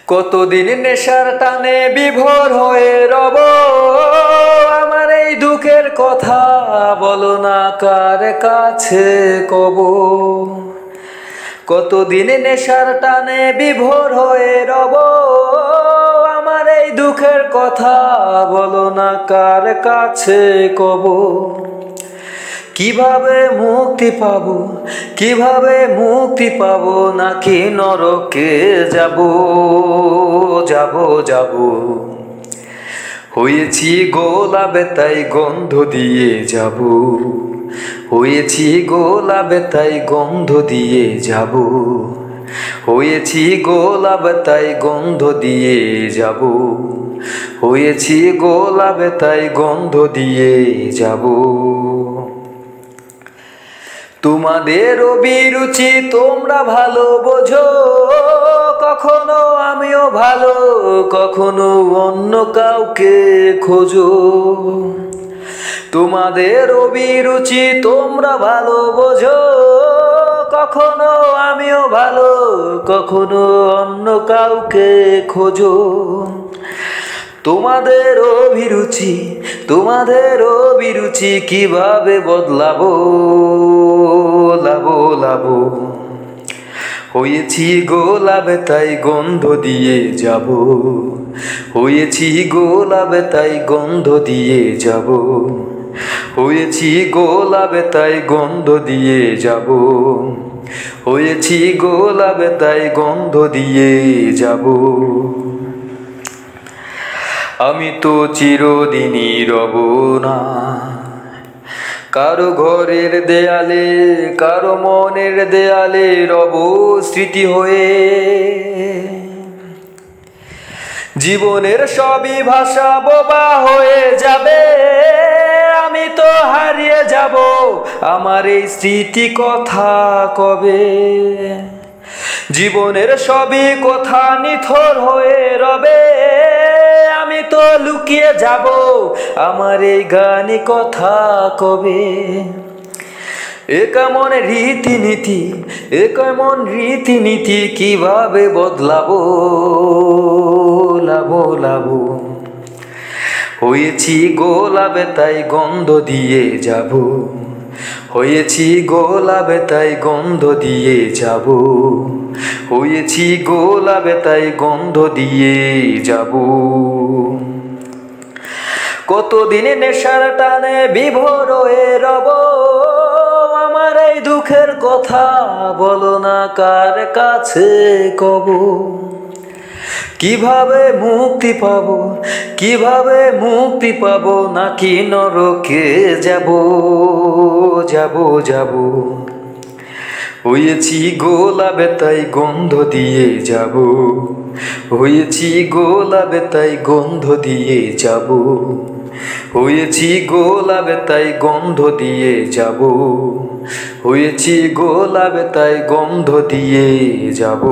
কতদিন নেশার টানে বিভোর হয়ে রব, আমার এই দুঃখের কথা বলো না কার কাছে কব। কতদিন নেশার টানে বিভোর হয়ে রব, আমার এই দুঃখের কথা বলো না কার কাছে কব। কিভাবে মুক্তি পাবো, কিভাবে মুক্তি পাবো, নাকি নরকে যাব যাব যাব। হয়েছি গোলাপে তাই গন্ধ দিয়ে যাব, হয়েছি গোলাপে তাই গন্ধ দিয়ে যাব, হয়েছি গোলাপে তাই গন্ধ দিয়ে যাব, হয়েছি গোলাপে তাই গন্ধ দিয়ে যাব। তোমাদের অভিরুচি তোমরা ভালো বোঝো, কখনো আমিও ভালো, কখনো অন্য কাউকে খোঁজো। তোমাদের অভিরুচি তোমরা ভালো বোঝো, কখনো আমিও ভালো, কখনো অন্য কাউকে খোঁজো। তোমাদের অভিরুচি, তোমাদের অভিরুচি কিভাবে বদলাবো লাবো লাবো। হয়েছি গোলাপে তাই গন্ধ দিয়ে যাব, হয়েছি গোলাপে তাই গন্ধ দিয়ে যাব, হয়েছি গোলাপে তাই গন্ধ দিয়ে যাব, হয়েছি গোলাপে তাই গন্ধ দিয়ে যাব। আমি তো চিরদিনই রব না কারো ঘরের দেয়ালে, কারো মনের দেয়ালে রব স্মৃতি হয়ে। জীবনের সবই ভাষা বোবা হয়ে যাবে, আমি তো হারিয়ে যাব আমার এই স্মৃতি কথা কবে। জীবনের সবই কথা নিথর হয়ে রবে, আমি তো লুকিয়ে যাব আমার এই গানি কথা কবে। এ কেমন রীতিনীতি, এ কেমন রীতিনীতি কিভাবে বদলাবো লাবো লাবো। হয়েছি গোলাপে তাই গন্ধ দিয়ে যাব, হয়েছি গোলাপে তাই গন্ধ দিয়ে যাব, হয়েছি গোলাপে তাই গন্ধ দিয়ে যাব। কতদিন নেশার টানে বিভোর হয়ে রব, আমার এই দুঃখের কথা বলো না কার কাছে কব। কিভাবে মুক্তি পাবো, কিভাবে মুক্তি পাবো, নাকি নরকে যাব যাব যাব। হয়েছি গোলাপে তাই গন্ধ দিয়ে যাব, হয়েছি গোলাপে তাই গন্ধ দিয়ে যাব, হয়েছি গোলাপে তাই গন্ধ দিয়ে যাব, হয়েছি গোলাপে তাই গন্ধ দিয়ে যাব।